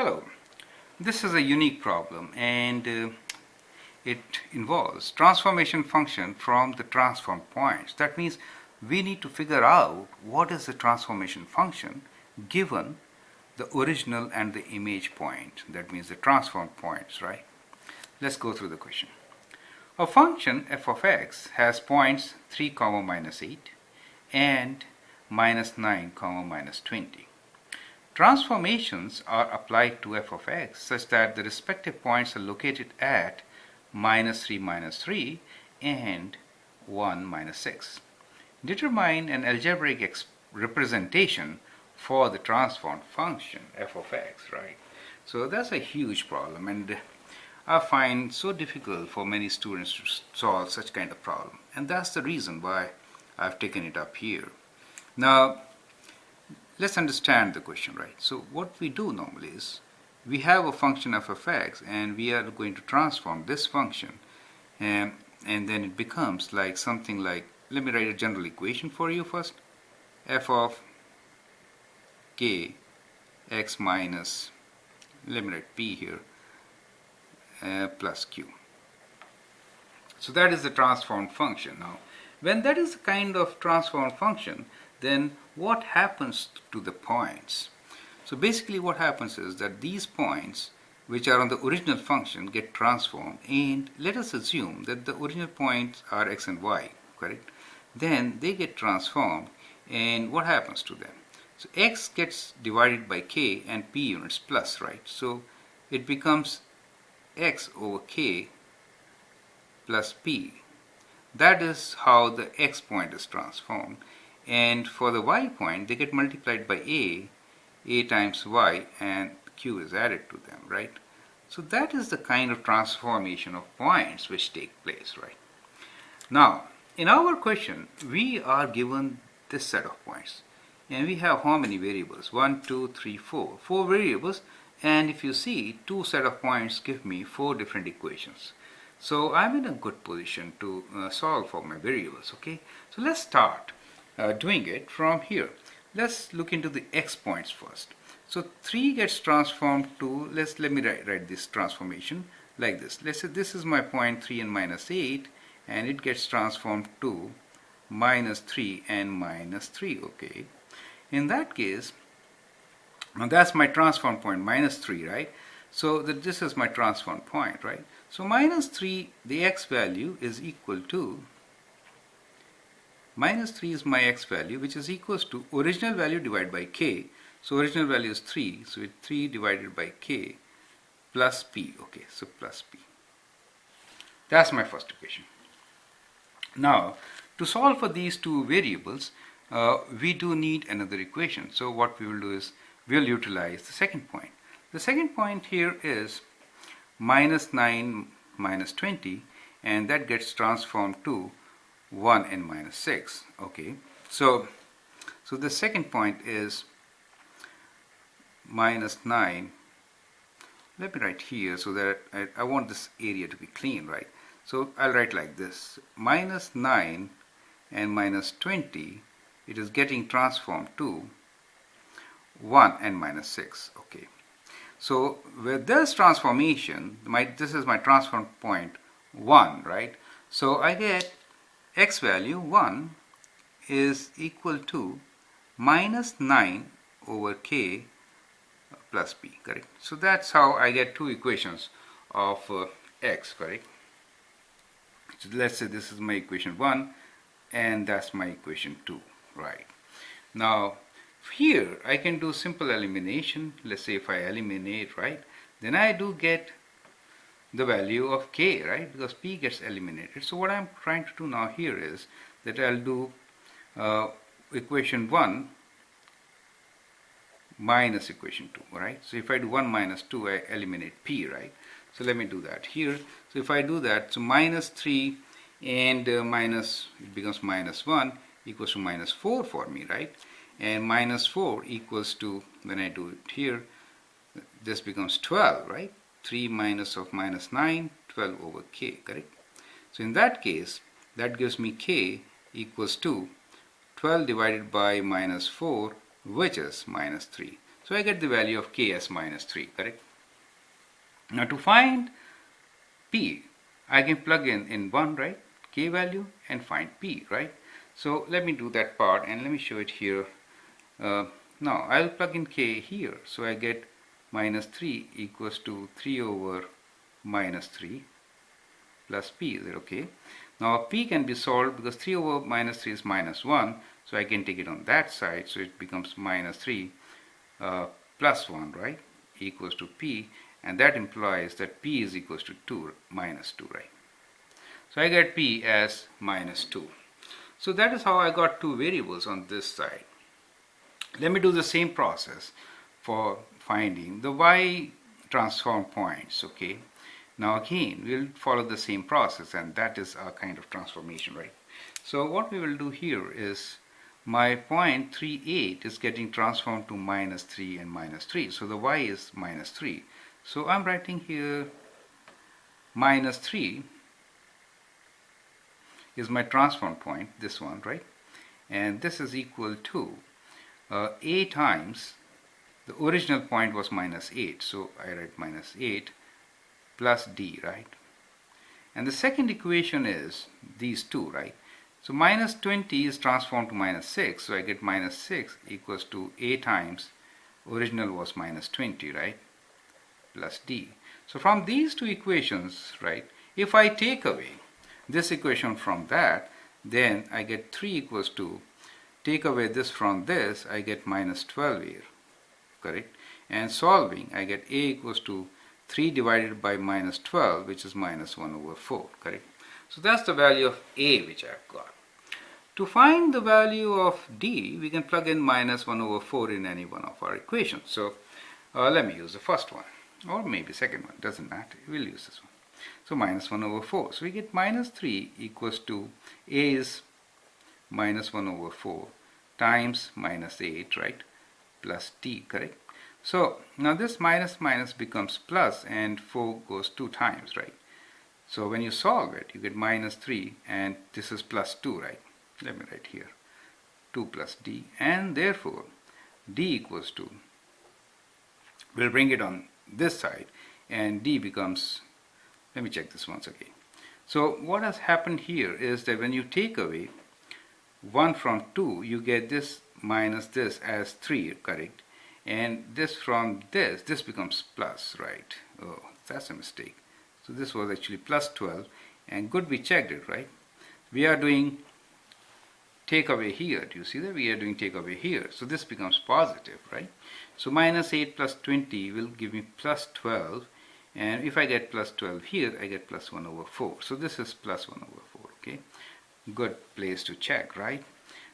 Hello, this is a unique problem and it involves transformation function from the transform points. That means we need to figure out what is the transformation function given the original and the image point. That means the transform points, right? Let's go through the question. A function f of x has points 3, minus 8 and minus 9, minus 20. Transformations are applied to f of x such that the respective points are located at minus 3 and 1 minus 6. Determine an algebraic representation for the transform function f of x, right? So that's a huge problem, and I find so difficult for many students to solve such kind of problem, and that's the reason why I've taken it up here. Now let's understand the question, right? So what we do normally is we have a function f of x and we are going to transform this function, and then it becomes like something like, let me write a general equation for you first. F of k x minus, let me write p here, plus q. So that is the transformed function. Now when that is the kind of transformed function, then what happens to the points? So basically what happens is that these points which are on the original function get transformed, and let us assume that the original points are x and y, correct? Then they get transformed, and what happens to them? So x gets divided by k and p units plus, right? So it becomes x over k plus p. That is how the x point is transformed. And for the y point, they get multiplied by a times y, and q is added to them, right? So that is the kind of transformation of points which take place, right? Now, in our question, we are given this set of points. And we have how many variables? 1, 2, 3, 4. 4 variables. And if you see, 2 set of points give me 4 different equations. So I'm in a good position to solve for my variables, okay? So let's start doing it from here. Let's look into the x points first. So 3 gets transformed to, let me write this transformation like this. Let's say this is my point 3 and minus 8, and it gets transformed to minus 3 and minus 3, okay? In that case, now that's my transform point, minus 3, right? So this is my transform point, right? So minus 3, the x value is equal to, minus 3 is my x value, which is equals to original value divided by k. So original value is 3, so it's 3 divided by k plus p, okay, so plus p. That's my first equation. Now, to solve for these two variables, we do need another equation. So what we will do is, we'll utilize the second point. The second point here is minus 9 minus 20, and that gets transformed to 1 and minus 6, okay? So the second point is minus 9. Let me write here so that I want this area to be clean, right? So I'll write like this. Minus 9 and minus 20, it is getting transformed to 1 and minus 6, okay? So with this transformation, this is my transform point 1, right? So I get x value 1 is equal to minus 9 over k plus p, correct? So that's how I get two equations of x, correct? So let's say this is my equation 1 and that's my equation 2, right? Now here I can do simple elimination. Let's say if I eliminate, right, then I do get the value of k, right, because p gets eliminated. So what I'm trying to do now here is that I'll do equation 1 minus equation 2, right? So if I do 1 minus 2, I eliminate p, right? So let me do that here. So if I do that, so minus 3 and it becomes minus 1 equals to minus 4 for me, right? And minus 4 equals to, when I do it here, this becomes 12, right? 3 minus of minus 9, 12 over k, correct? So in that case, that gives me k equals to 12 divided by minus 4, which is minus 3. So I get the value of k as minus 3, correct? Now to find p, I can plug in 1, right, k value, and find p, right? So let me do that part and let me show it here. Now I'll plug in k here, so I get minus 3 equals to 3 over minus 3 plus p. Is it okay? Now p can be solved because 3 over minus 3 is minus 1, so I can take it on that side, so it becomes minus 3 plus 1, right, equals to p, and that implies that p is equals to 2 minus 2, right? So I get p as minus 2. So that is how I got two variables on this side. Let me do the same process for finding the y transform points, okay? Now again, we'll follow the same process, and that is our kind of transformation, right? So what we will do here is my point 3, 8 is getting transformed to minus 3 and minus 3. So the y is minus 3. So I'm writing here minus 3 is my transform point, this one, right? And this is equal to a times the original point was minus 8. So I write minus 8 plus d, right? And the second equation is these two, right? So minus 20 is transformed to minus 6. So I get minus 6 equals to a times original was minus 20, right? Plus d. So from these two equations, right, if I take away this equation from that, then I get 3 equals to, take away this from this, I get minus 12 here, correct? And solving, I get a equals to 3 divided by minus 12, which is minus 1 over 4, correct? So that's the value of a which I've got. To find the value of d, we can plug in minus 1 over 4 in any one of our equations. So let me use the first one, or maybe second one, doesn't matter, we'll use this one. So minus 1 over 4. So we get minus 3 equals to a is minus 1 over 4 times minus 8, right, plus d, correct? So now this minus minus becomes plus, and 4 goes 2 times, right? So when you solve it, you get minus 3, and this is plus 2, right? Let me write here 2 plus d, and therefore d equals to, we'll bring it on this side, and d becomes, let me check this once again. So what has happened here is that when you take away 1 from 2, you get this minus this as 3, correct? And this from this becomes plus, right? Oh, that's a mistake. So this was actually plus 12, and good we checked it, right? We are doing take away here. Do you see that? We are doing take away here. So this becomes positive, right? So minus 8 plus 20 will give me plus 12. And if I get plus 12 here, I get plus 1 over 4. So this is plus 1 over 4, okay? Good place to check, right?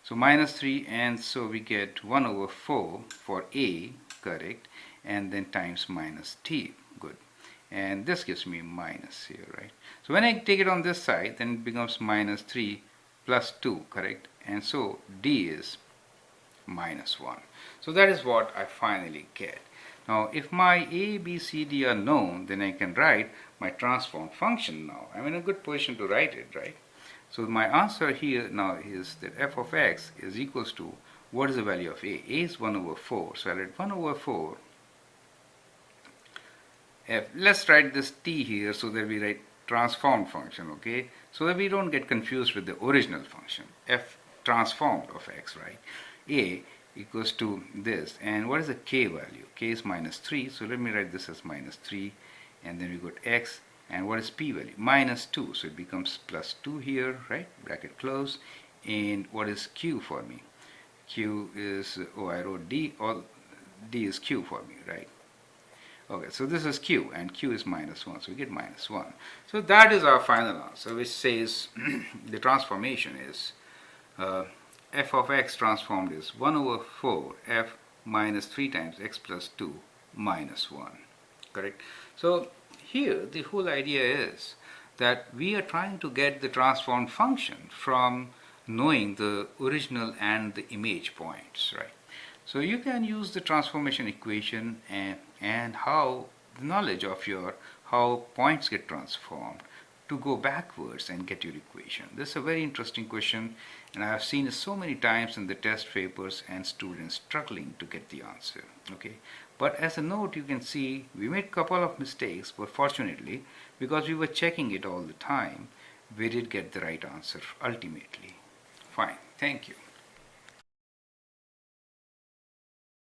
So minus 3, and so we get 1 over 4 for a, correct? And then times minus t, good. And this gives me minus here, right? So when I take it on this side, then it becomes minus 3 plus 2, correct? And so d is minus 1. So that is what I finally get. Now, if my a, b, c, d are known, then I can write my transform function now. I'm in a good position to write it, right? So my answer here now is that f of x is equals to, what is the value of a? A is 1 over 4. So I write 1 over 4. F. Let's write this t here so that we write transform function, okay? So that we don't get confused with the original function. F transformed of x, right? A equals to this, and what is the k value? K is minus 3, so let me write this as minus 3, and then we got x, and what is p value? Minus 2, so it becomes plus 2 here, right? Bracket close. And what is q for me? Q is, oh, I wrote d, all d is q for me, right? Okay, so this is q, and q is minus 1, so we get minus 1. So that is our final answer, which says the transformation is f of x transformed is 1 over 4 f minus 3 times x plus 2 minus 1, correct? So here the whole idea is that we are trying to get the transformed function from knowing the original and the image points, right? So you can use the transformation equation and how the knowledge of your how points get transformed to go backwards and get your equation? This is a very interesting question, and I have seen it so many times in the test papers and students struggling to get the answer. Okay, but as a note, you can see we made a couple of mistakes, but fortunately, because we were checking it all the time, we did get the right answer ultimately. Fine, thank you.